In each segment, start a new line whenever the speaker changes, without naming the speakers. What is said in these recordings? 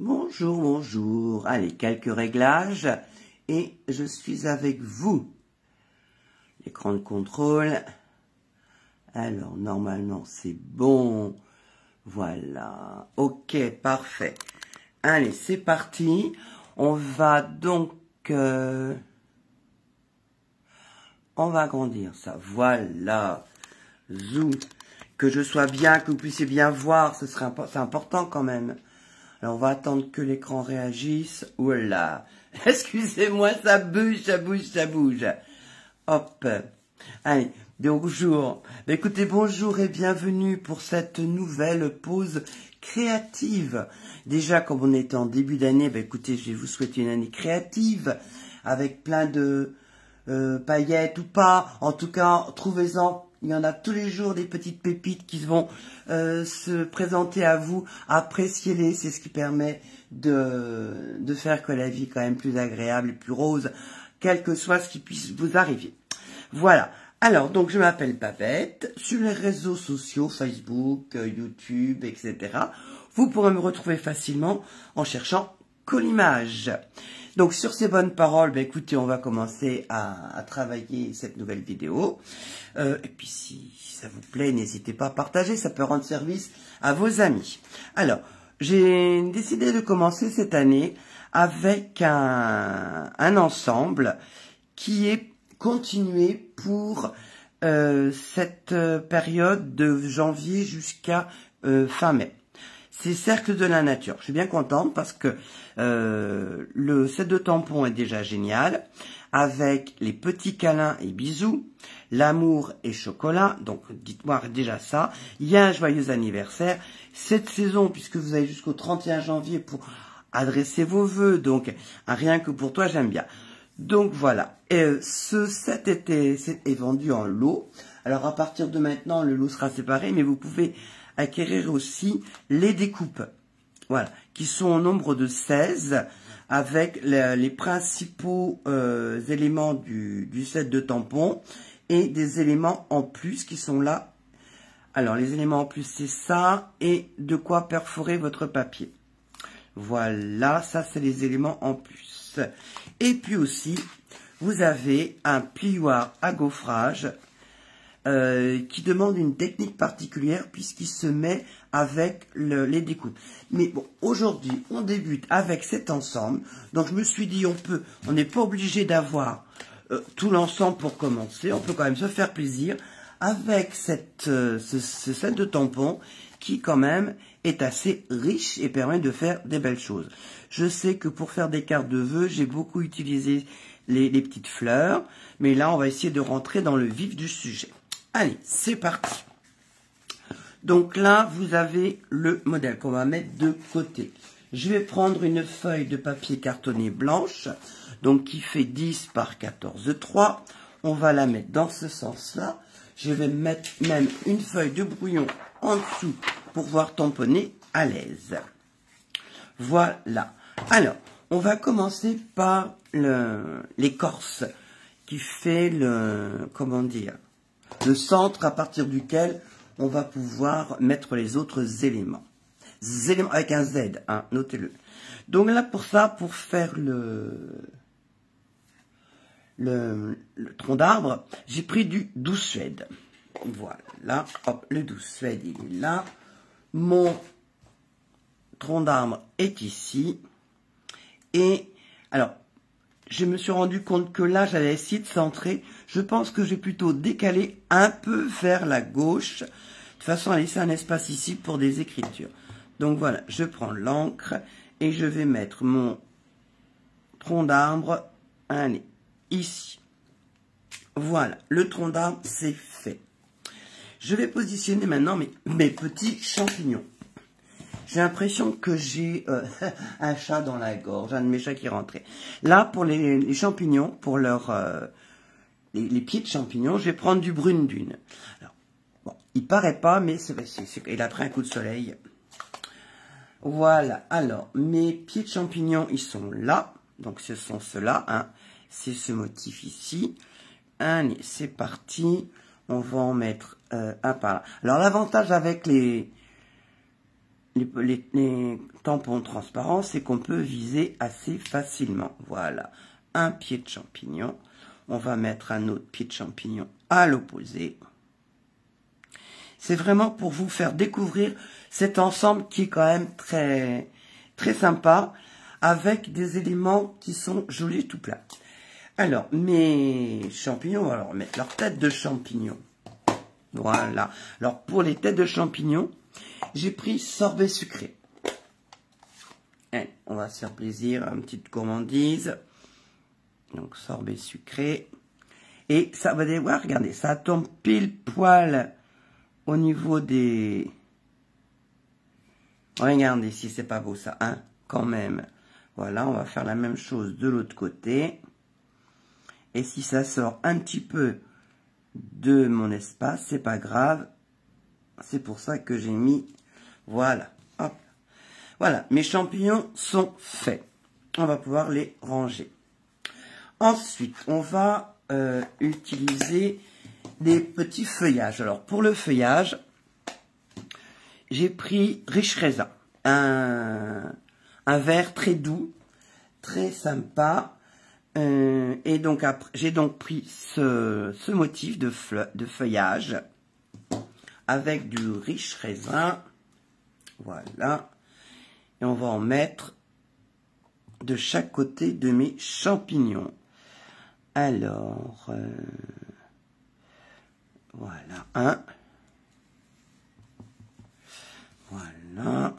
Bonjour, bonjour. Allez, quelques réglages et je suis avec vous. L'écran de contrôle. Alors, normalement, c'est bon. Voilà. Ok, parfait. Allez, c'est parti. On va donc... on va agrandir ça. Voilà. Zoom. Que je sois bien, que vous puissiez bien voir. C'est important quand même. Alors, on va attendre que l'écran réagisse. Oula. Excusez-moi, ça bouge, ça bouge, ça bouge. Hop. Allez, bonjour. Écoutez, bonjour et bienvenue pour cette nouvelle pause créative. Déjà, comme on est en début d'année, écoutez, je vais vous souhaiter une année créative avec plein de paillettes ou pas. En tout cas, trouvez-en. Il y en a tous les jours des petites pépites qui vont se présenter à vous. Appréciez-les, c'est ce qui permet de faire que la vie est quand même plus agréable et plus rose, quel que soit ce qui puisse vous arriver. Voilà. Alors, donc, je m'appelle Babette. Sur les réseaux sociaux, Facebook, YouTube, etc., vous pourrez me retrouver facilement en cherchant Collimage. Donc, sur ces bonnes paroles, écoutez, on va commencer à travailler cette nouvelle vidéo. Et puis, si ça vous plaît, n'hésitez pas à partager, ça peut rendre service à vos amis. Alors, j'ai décidé de commencer cette année avec un ensemble qui est continué pour cette période de janvier jusqu'à fin mai. C'est Cercle de la Nature. Je suis bien contente parce que le set de tampons est déjà génial, avec les petits câlins et bisous, l'amour et chocolat, donc dites-moi déjà ça. Il y a un joyeux anniversaire. Cette saison, puisque vous avez jusqu'au 31 janvier pour adresser vos vœux, donc rien que pour toi, j'aime bien. Donc voilà, ce set est vendu en lot. Alors à partir de maintenant, le lot sera séparé, mais vous pouvez acquérir aussi les découpes, voilà, qui sont au nombre de 16, avec les principaux éléments du set de tampons et des éléments en plus qui sont là. Alors les éléments en plus, c'est ça, et de quoi perforer votre papier. Voilà, ça c'est les éléments en plus. Et puis aussi, vous avez un plioir à gaufrage qui demande une technique particulière puisqu'il se met avec les découpes. Mais bon, aujourd'hui, on débute avec cet ensemble. Donc je me suis dit, on n'est pas obligé d'avoir tout l'ensemble pour commencer. On peut quand même se faire plaisir avec ce set de tampons qui quand même est assez riche et permet de faire des belles choses. Je sais que pour faire des cartes de vœux, j'ai beaucoup utilisé les petites fleurs, mais là on va essayer de rentrer dans le vif du sujet. Allez, c'est parti. Donc là, vous avez le modèle qu'on va mettre de côté. Je vais prendre une feuille de papier cartonné blanche, donc qui fait 10 par 14,3. On va la mettre dans ce sens-là. Je vais mettre même une feuille de brouillon en dessous pour pouvoir tamponner à l'aise. Voilà. Alors, on va commencer par l'écorce qui fait comment dire, le centre à partir duquel on va pouvoir mettre les autres éléments. Éléments avec un Z, hein, notez-le. Donc là, pour ça, pour faire le tronc d'arbre, j'ai pris du 12 Suède. Voilà, hop, le 12 Suède, il est là. Mon tronc d'arbre est ici. Et, alors, je me suis rendu compte que là, j'allais essayer de centrer. Je pense que j'ai plutôt décalé un peu vers la gauche, de façon à laisser un espace ici pour des écritures. Donc voilà, je prends l'encre et je vais mettre mon tronc d'arbre, allez, ici. Voilà, le tronc d'arbre, c'est fait. Je vais positionner maintenant mes petits champignons. J'ai l'impression que j'ai un chat dans la gorge, un de mes chats qui est rentré. Là, pour les champignons, pour les pieds de champignons, je vais prendre du brune dune. Alors, bon, il paraît pas, mais il a pris un coup de soleil. Voilà, alors, mes pieds de champignons, ils sont là. Donc, ce sont ceux-là, hein. C'est ce motif ici. Allez, c'est parti. On va en mettre un par là. Alors, l'avantage avec les les tampons transparents, c'est qu'on peut viser assez facilement. Voilà, un pied de champignon. On va mettre un autre pied de champignon à l'opposé. C'est vraiment pour vous faire découvrir cet ensemble qui est quand même très, très sympa, avec des éléments qui sont jolis tout plein. Alors, mes champignons, on va leur mettre leur tête de champignon. Voilà. Alors, pour les têtes de champignons, j'ai pris sorbet sucré. Allez, on va se faire plaisir, une petite gourmandise. Donc, sorbet sucré. Et ça, vous allez voir, regardez, ça tombe pile poil au niveau des... Regardez si c'est pas beau ça, hein, quand même. Voilà, on va faire la même chose de l'autre côté. Et si ça sort un petit peu de mon espace, c'est pas grave. C'est pour ça que j'ai mis... Voilà, hop. Voilà, mes champignons sont faits. On va pouvoir les ranger. Ensuite, on va utiliser des petits feuillages. Alors, pour le feuillage, j'ai pris Riche Raisin. Un vert très doux, très sympa. Et donc, j'ai donc pris ce motif de feuillage avec du Riche Raisin. Voilà. Et on va en mettre de chaque côté de mes champignons. Alors, voilà, un. Voilà.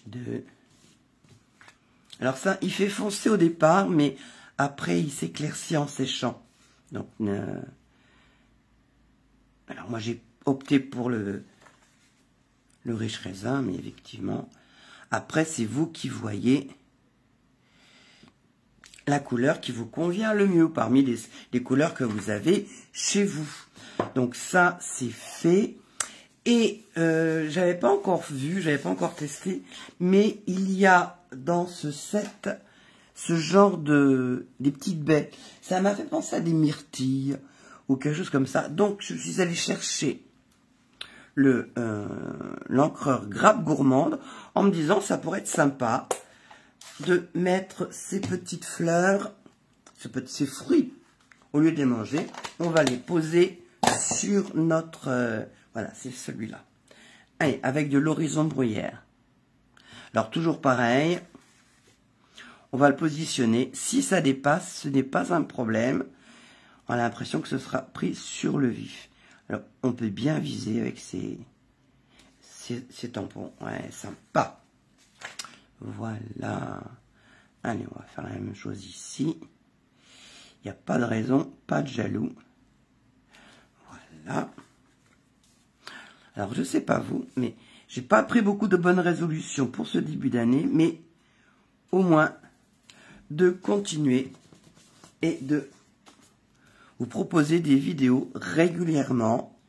2. Alors ça, il fait foncer au départ, mais après, il s'éclaircit en séchant. Donc, alors moi, j'ai opté pour le Riche Raisin, mais effectivement, après, c'est vous qui voyez la couleur qui vous convient le mieux parmi les couleurs que vous avez chez vous. Donc ça, c'est fait. Et j'avais pas encore vu, j'avais pas encore testé, mais il y a dans ce set ce genre des petites baies. Ça m'a fait penser à des myrtilles ou quelque chose comme ça. Donc je suis allée chercher l'encreur grappe gourmande en me disant ça pourrait être sympa de mettre ces petites fleurs, ces fruits, au lieu de les manger, on va les poser sur notre... voilà, c'est celui-là. Allez, avec de l'horizon bruyère. Alors, toujours pareil, on va le positionner. Si ça dépasse, ce n'est pas un problème. On a l'impression que ce sera pris sur le vif. Alors, on peut bien viser avec ces tampons. Ouais, sympa. Voilà. Allez, on va faire la même chose ici. Il n'y a pas de raison, pas de jaloux. Voilà. Alors, je ne sais pas vous, mais j'ai pas pris beaucoup de bonnes résolutions pour ce début d'année, mais au moins de continuer et de vous proposer des vidéos régulièrement,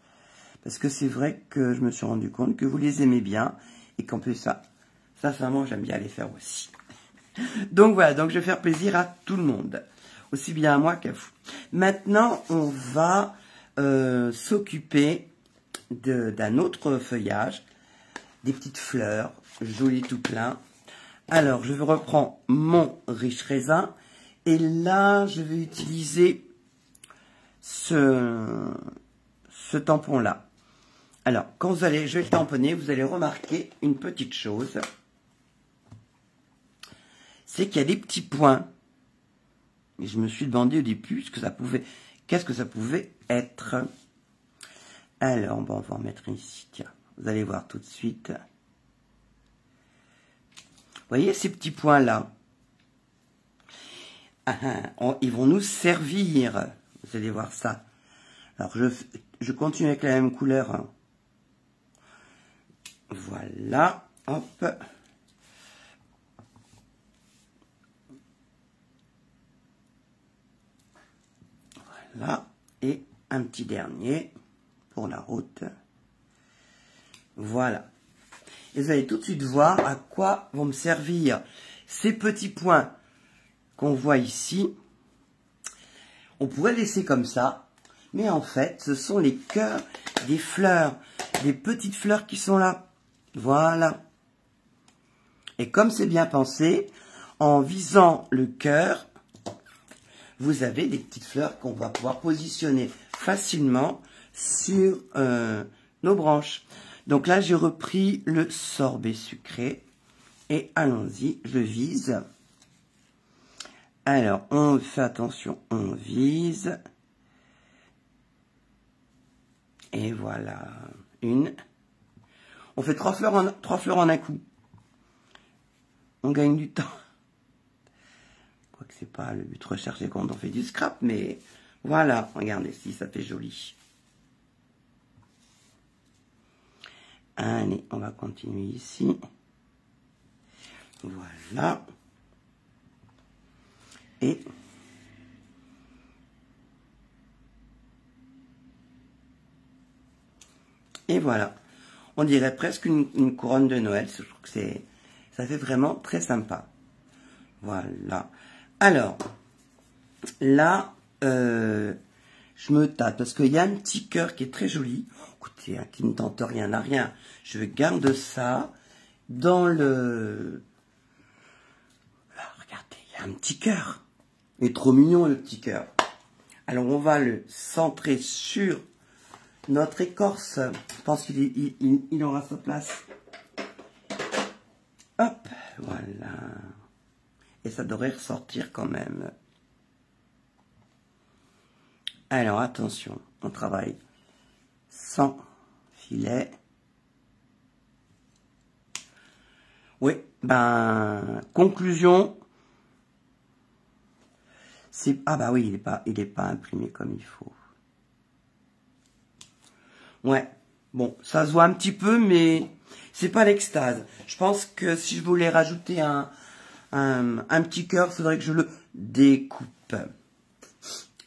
parce que c'est vrai que je me suis rendu compte que vous les aimez bien, et qu'en plus ça, sincèrement, j'aime bien les faire aussi. Donc voilà, donc je vais faire plaisir à tout le monde, aussi bien à moi qu'à vous. Maintenant, on va s'occuper d'un autre feuillage, des petites fleurs, jolies tout plein. Alors, je reprends mon Riche Raisin, et là, je vais utiliser ce tampon-là. Alors, quand je vais le tamponner, vous allez remarquer une petite chose. C'est qu'il y a des petits points. Et je me suis demandé au début qu'est-ce que ça pouvait être. Alors, bon, on va en mettre ici. Tiens, vous allez voir tout de suite. Vous voyez ces petits points-là? Ils vont nous servir. Vous allez voir ça. Alors, je continue avec la même couleur. Voilà. Hop. Voilà. Et un petit dernier pour la route. Voilà. Et vous allez tout de suite voir à quoi vont me servir ces petits points qu'on voit ici. On pourrait laisser comme ça, mais en fait, ce sont les cœurs des fleurs. des petites fleurs qui sont là. Voilà. Et comme c'est bien pensé, en visant le cœur, vous avez des petites fleurs qu'on va pouvoir positionner facilement sur nos branches. Donc là, j'ai repris le sorbet sucré. Et allons-y, je vise. Alors, on fait attention, on vise. Et voilà, une. On fait trois fleurs en un coup. On gagne du temps. Quoique c'est pas le but recherché quand on fait du scrap, mais voilà, regardez si ça fait joli. Allez, on va continuer ici. Voilà. Et voilà. On dirait presque une couronne de Noël. Je trouve que ça fait vraiment très sympa. Voilà. Alors, là, je me tâte parce qu'il y a un petit cœur qui est très joli. Écoutez, hein, qui ne tente rien à rien. Je garde ça dans le... Là, regardez, il y a un petit cœur. Il est trop mignon, le petit cœur. Alors, on va le centrer sur notre écorce. Je pense qu'il aura sa place. Hop, voilà. Et ça devrait ressortir quand même. Alors, attention, on travaille sans filet. Oui, ben, conclusion. Ah bah oui, il est pas imprimé comme il faut. Ouais, bon, ça se voit un petit peu, mais c'est pas l'extase. Je pense que si je voulais rajouter un petit cœur, il faudrait que je le découpe.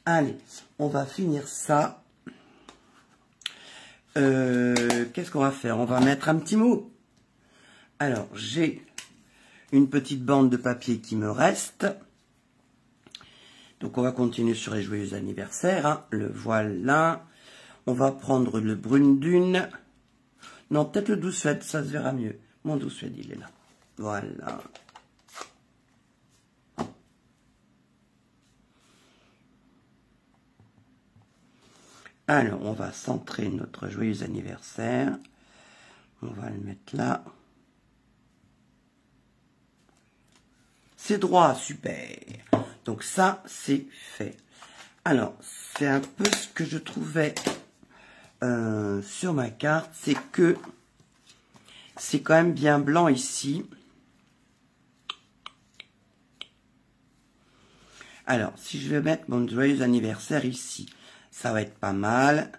Allez, on va finir ça. Qu'est-ce qu'on va faire? On va mettre un petit mot. Alors, j'ai une petite bande de papier qui me reste. Donc, on va continuer sur les joyeux anniversaires. Hein. Le voilà. On va prendre le brune dune. Non, peut-être le douce fête, ça se verra mieux. Mon douce fête, il est là. Voilà. Alors, on va centrer notre joyeux anniversaire. On va le mettre là. C'est droit, super. Donc ça, c'est fait. Alors, c'est un peu ce que je trouvais sur ma carte, c'est que c'est quand même bien blanc ici. Alors, si je vais mettre mon joyeux anniversaire ici, ça va être pas mal.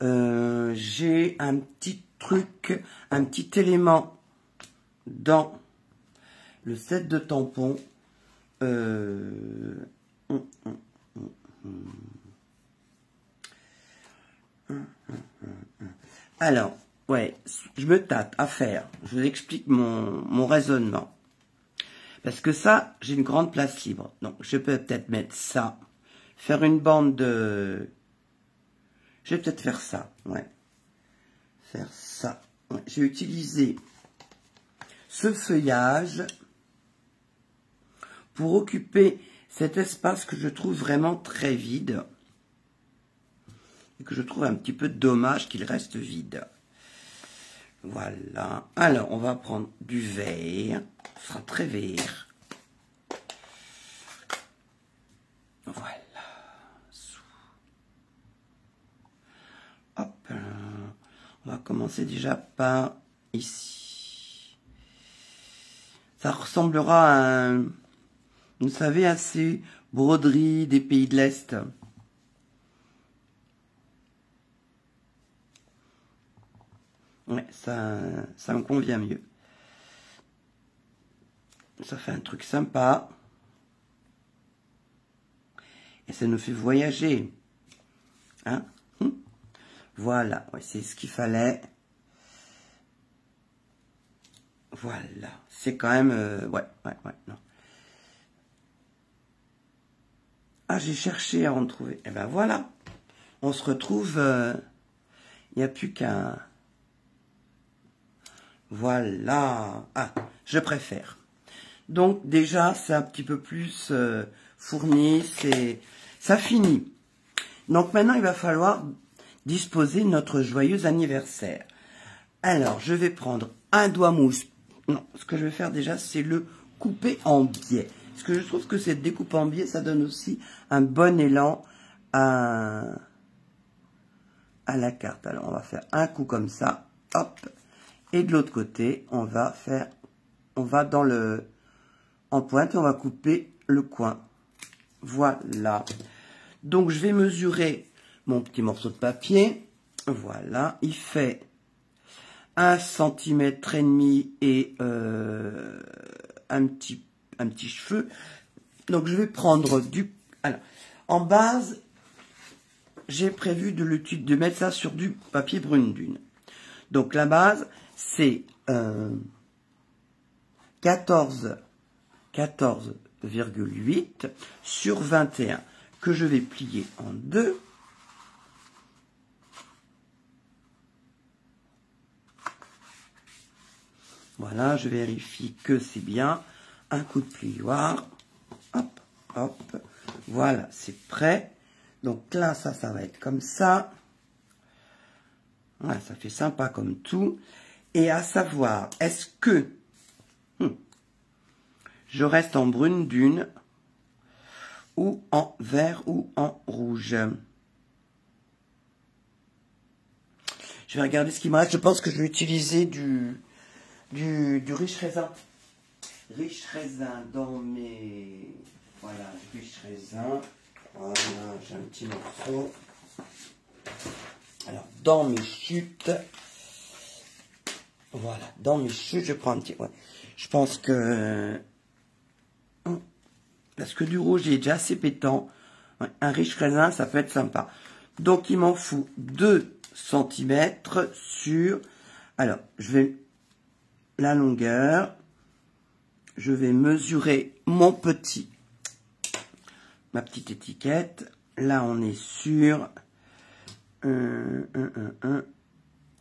J'ai un petit truc, un petit élément dans le set de tampons. Alors, ouais, je me tâte à faire. Je vous explique mon raisonnement. Parce que ça, j'ai une grande place libre. Donc, je peux peut-être mettre ça. Faire une bande de... Je vais peut-être faire ça, ouais. Faire ça. Ouais. J'ai utilisé ce feuillage pour occuper cet espace que je trouve vraiment très vide. Et que je trouve un petit peu dommage qu'il reste vide. Voilà. Alors, on va prendre du vert. Ce sera très vert. Voilà. Hop. On va commencer déjà par ici. Ça ressemblera à un... Vous savez, à ces broderies des pays de l'Est. Ouais, ça me convient mieux. Ça fait un truc sympa. Et ça nous fait voyager. Hein? Voilà, ouais, c'est ce qu'il fallait. Voilà, c'est quand même... ouais, non. Ah, j'ai cherché à en trouver. Et ben voilà, on se retrouve... Il n'y a plus qu'à Voilà. Ah, je préfère. Donc déjà, c'est un petit peu plus fourni, ça finit. Donc maintenant, il va falloir disposer notre joyeux anniversaire. Alors, je vais prendre un doigt mousse. Non, ce que je vais faire déjà, c'est le couper en biais. Parce que je trouve que cette découpe en biais, ça donne aussi un bon élan à la carte. Alors, on va faire un coup comme ça. Hop. Et de l'autre côté, on va dans en pointe et on va couper le coin. Voilà. Donc, je vais mesurer mon petit morceau de papier. Voilà. Il fait 1,5 cm et un petit cheveu. Donc, je vais prendre alors, en base, j'ai prévu de mettre ça sur du papier brune dune. Donc, la base, c'est 14,8 sur 21 que je vais plier en deux. Voilà, je vérifie que c'est bien. Un coup de plioir. Hop, hop. Voilà, c'est prêt. Donc là, ça va être comme ça. Voilà, ça fait sympa comme tout. Et à savoir, est-ce que je reste en brune dune ou en vert ou en rouge? Je vais regarder ce qui me reste. Je pense que je vais utiliser du riche raisin. Riche raisin dans mes... Voilà, du riche raisin. Voilà, j'ai un petit morceau. Alors, dans mes chutes... Voilà, dans mes chutes, je prends un petit... Ouais. Je pense que... Parce que du rouge, il est déjà assez pétant. Ouais, un riche raisin, ça peut être sympa. Donc, il m'en faut 2 cm sur... Alors, je vais... La longueur... Je vais mesurer ma petite étiquette. Là, on est sur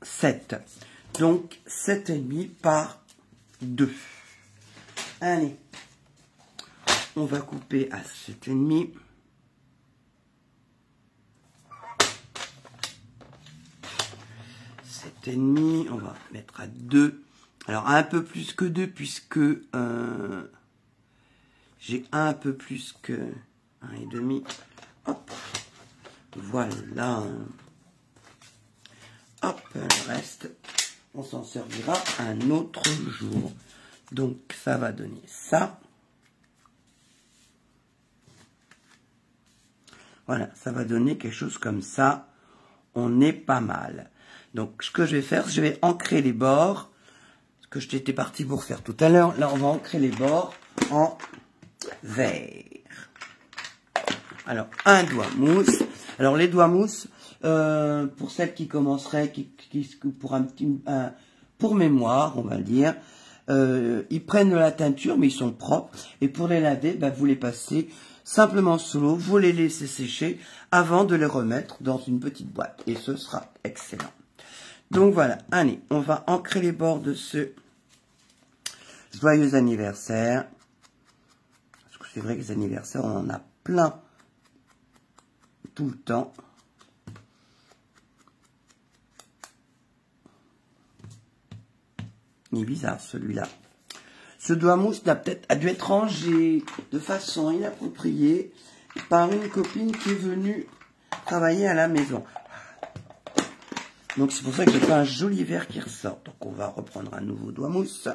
7. Donc, 7,5 par 2. Allez, on va couper à 7,5. On va mettre à 2. Alors, un peu plus que 2, puisque j'ai un peu plus que 1,5. Hop. Voilà. Hop, le reste, on s'en servira un autre jour. Donc, ça va donner ça. Voilà, ça va donner quelque chose comme ça. On est pas mal. Donc, ce que je vais faire, je vais ancrer les bords. Ce que j'étais parti pour faire tout à l'heure. Là, on va ancrer les bords en vert. Alors, un doigt mousse. Alors, les doigts mousse, pour celles qui commenceraient, pour mémoire, on va le dire, ils prennent de la teinture, mais ils sont propres. Et pour les laver, vous les passez simplement sous l'eau, vous les laissez sécher avant de les remettre dans une petite boîte. Et ce sera excellent. Donc voilà, allez, on va ancrer les bords de ce joyeux anniversaire. Parce que c'est vrai que les anniversaires, on en a plein tout le temps. Il est bizarre celui-là. Ce doigt mousse a dû être rangé de façon inappropriée par une copine qui est venue travailler à la maison. Donc c'est pour ça que j'ai pas un joli vert qui ressort. Donc on va reprendre un nouveau doigt mousse.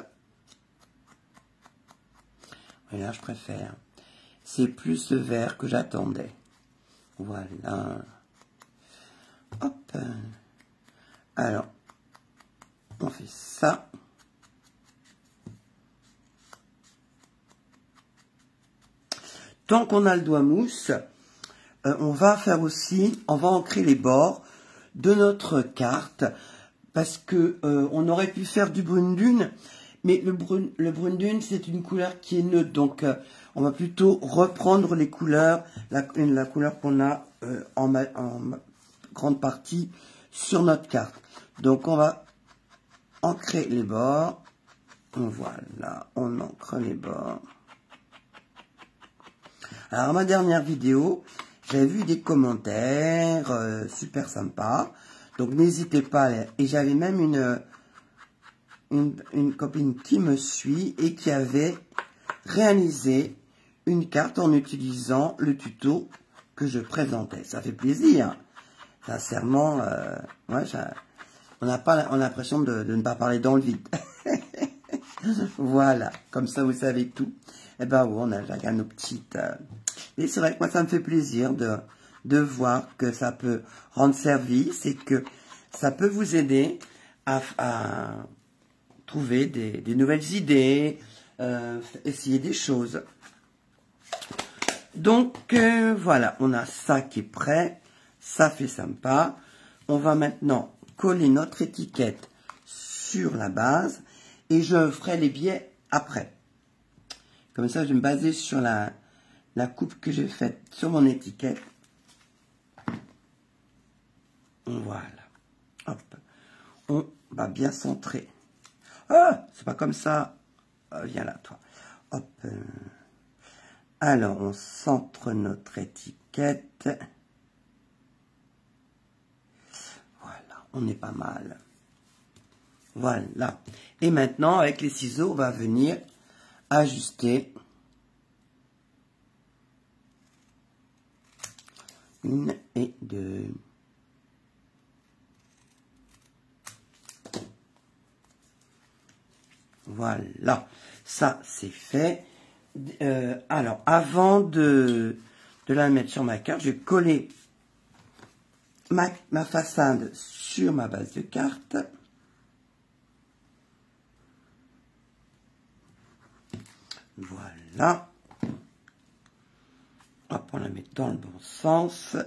Et là je préfère. C'est plus le vert que j'attendais. Voilà. Hop. Alors, on fait ça. Tant qu'on a le doigt mousse, on va ancrer les bords de notre carte, parce que on aurait pu faire du brune dune, mais le brune dune c'est une couleur qui est neutre, donc on va plutôt reprendre les couleurs, la couleur qu'on a en grande partie sur notre carte. Donc on va ancrer les bords. Voilà, on ancre les bords. Alors, ma dernière vidéo, j'avais vu des commentaires super sympas. Donc, n'hésitez pas. Et j'avais même une copine qui me suit et qui avait réalisé une carte en utilisant le tuto que je présentais. Ça fait plaisir. Sincèrement, ouais, on a l'impression de ne pas parler dans le vide. Voilà, comme ça vous savez tout. Et ben oui, on a chacun nos petites... Et c'est vrai que moi ça me fait plaisir de voir que ça peut rendre service et que ça peut vous aider à trouver des nouvelles idées, essayer des choses. Donc voilà, on a ça qui est prêt, ça fait sympa. On va maintenant coller notre étiquette sur la base et je ferai les biais après. Comme ça, je vais me baser sur la coupe que j'ai faite sur mon étiquette. Voilà. Hop. On va bien centrer. Ah, c'est pas comme ça. Viens là, toi. Hop. Alors, on centre notre étiquette. Voilà, on est pas mal. Voilà. Et maintenant, avec les ciseaux, on va venir ajuster. Une et deux. Voilà, ça c'est fait. Alors, avant de la mettre sur ma carte, je vais coller ma façade sur ma base de carte. Voilà. Hop, on la met dans le bon sens.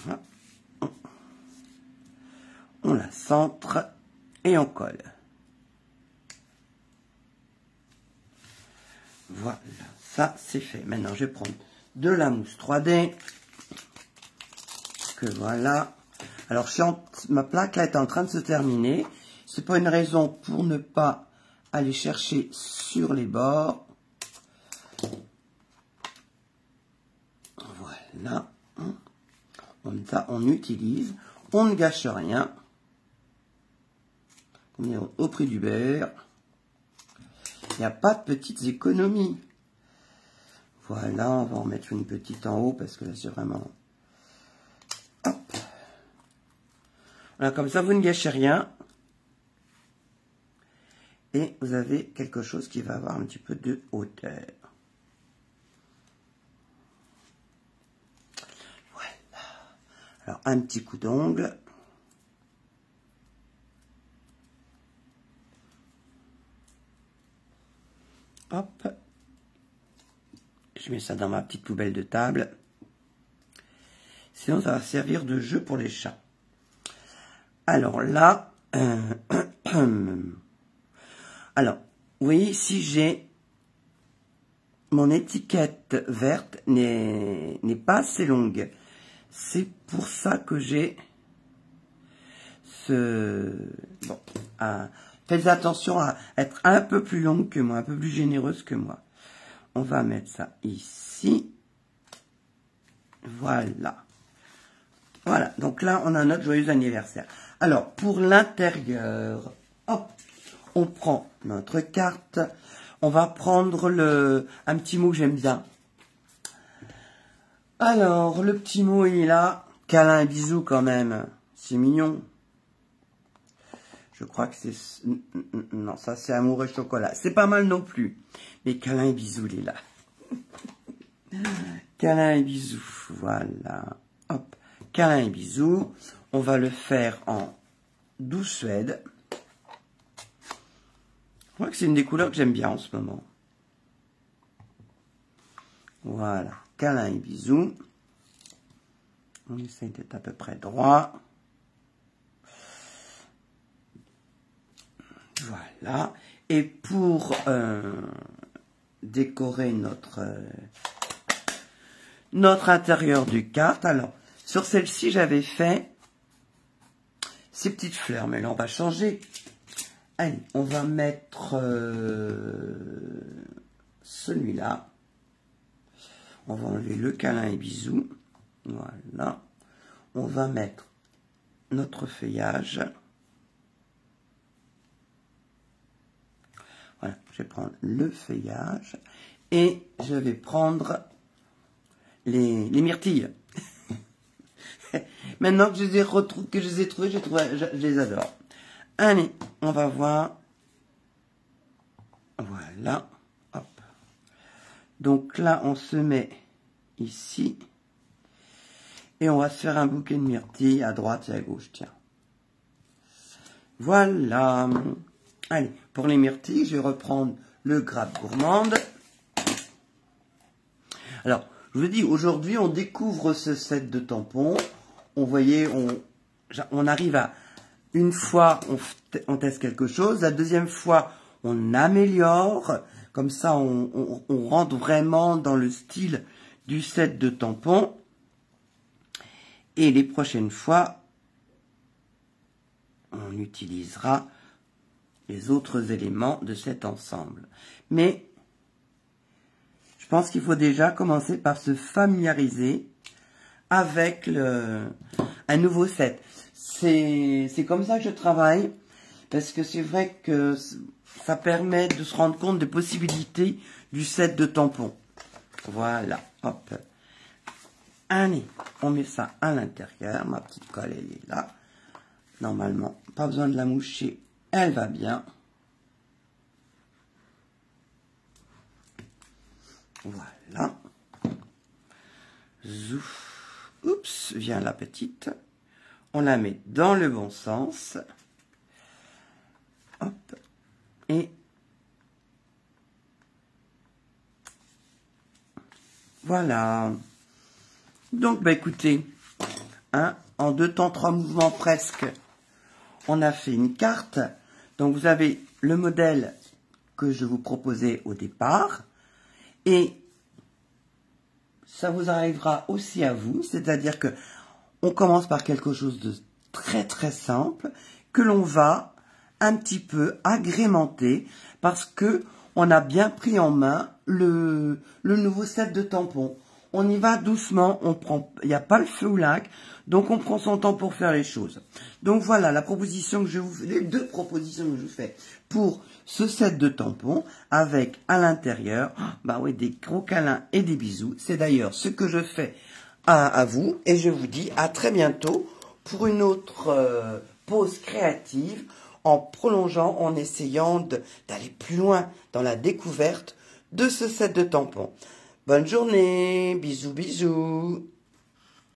Voilà. On la centre et on colle. Voilà, ça c'est fait. Maintenant, je vais prendre de la mousse 3D. Que voilà. Alors, ma plaque là est en train de se terminer. C'est pas une raison pour ne pas aller chercher sur les bords. Voilà. On utilise. On ne gâche rien. On est au prix du beurre. Il n'y a pas de petites économies. Voilà, on va en mettre une petite en haut parce que là c'est vraiment... Hop. Voilà, comme ça vous ne gâchez rien. Et vous avez quelque chose qui va avoir un petit peu de hauteur. Voilà. Alors un petit coup d'ongle. Hop, je mets ça dans ma petite poubelle de table. Sinon, ça va servir de jeu pour les chats. Alors là, alors, oui, si j'ai mon étiquette verte n'est pas assez longue. C'est pour ça que j'ai ce... Bon, faites attention à être un peu plus longue que moi, un peu plus généreuse que moi. On va mettre ça ici. Voilà. Voilà, donc là, on a notre joyeux anniversaire. Alors, pour l'intérieur, hop, on prend notre carte. On va prendre un petit mot que j'aime bien. Alors, le petit mot, il est là. Câlin et bisous quand même. C'est mignon. Je crois que c'est... Non, ça c'est amour et chocolat. C'est pas mal non plus. Mais câlin et bisous, il est là. Câlin et bisous. Voilà. Hop. Câlin et bisous. On va le faire en douce suède. Je crois que c'est une des couleurs que j'aime bien en ce moment. Voilà. Câlin et bisous. On essaye d'être à peu près droit. Voilà. Et pour décorer notre intérieur du carte, alors, sur celle-ci, j'avais fait ces petites fleurs. Mais là, on va changer. Allez, on va mettre celui-là. On va enlever le câlin et bisous. Voilà. On va mettre notre feuillage. Voilà, je vais prendre le feuillage et je vais prendre les myrtilles. Maintenant que je les ai retrouvés, je les adore. Allez, on va voir. Voilà. Hop. Donc là, on se met ici. Et on va se faire un bouquet de myrtilles à droite et à gauche, tiens. Voilà. Allez, pour les myrtilles, je vais reprendre le Grappe Gourmande. Alors, je vous dis, aujourd'hui, on découvre ce set de tampons. On voyait, on arrive à, une fois, on teste quelque chose. La deuxième fois, on améliore. Comme ça, on rentre vraiment dans le style du set de tampons. Et les prochaines fois, on utilisera les autres éléments de cet ensemble. Mais je pense qu'il faut déjà commencer par se familiariser avec un nouveau set. C'est comme ça que je travaille, parce que c'est vrai que ça permet de se rendre compte des possibilités du set de tampons. Voilà, hop. Allez, on met ça à l'intérieur. Ma petite colle, elle est là. Normalement, pas besoin de la moucher. Elle va bien. Voilà. Zouf. Oups, vient la petite. On la met dans le bon sens. Hop. Et voilà. Donc, bah écoutez, hein, en 2 temps, 3 mouvements presque, on a fait une carte. Donc, vous avez le modèle que je vous proposais au départ. Et ça vous arrivera aussi à vous. C'est-à-dire que on commence par quelque chose de très très simple que l'on va un petit peu agrémenter parce que on a bien pris en main le nouveau set de tampons. On y va doucement, il n'y a pas le feu au lac, donc on prend son temps pour faire les choses. Donc voilà la proposition que je vous fais, les 2 propositions que je vous fais pour ce set de tampons avec à l'intérieur, bah ouais, des gros câlins et des bisous. C'est d'ailleurs ce que je fais à vous et je vous dis à très bientôt pour une autre pause créative en prolongeant, en essayant d'aller plus loin dans la découverte de ce set de tampons. Bonne journée, bisous bisous.